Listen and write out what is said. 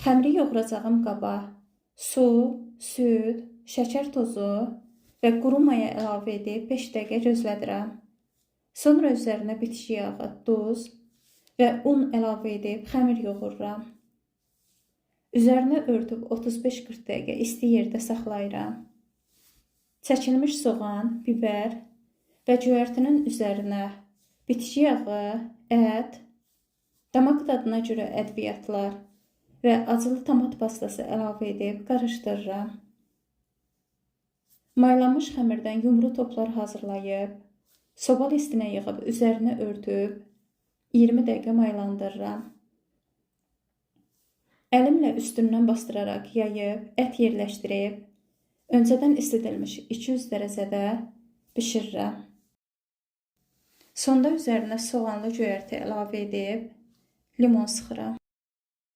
Xəmiri yoğuracağım qaba su, süd, şəkər tozu və quru maya əlavə edib 5 dəqiqə gözlədirəm. Sonra üzərinə bitki yağı, duz və un əlavə edib xəmir yoğururam. Üzərinə örtüb 35-40 dəqiqə isti yerdə saxlayıram. Çəkilmiş soğan, biber və göyərtinin üzərinə bitki yağı, ət, damaq dadına görə ədviyyatlar və acılı tomat pastası əlavə edib qarışdırıram. Maylanmış xəmirdən yumru toplar hazırlayıb, soba listinə yığıb üzərinə örtüb 20 dəqiqə maylandırıram. Əlimlə üstündən bastıraraq yayıb, ət yerləşdirib, öncədən isladılmış 200 dərəcədə bişirirəm. Sonda üzərinə soğanlı göyərti əlavə edib limon sıxıram.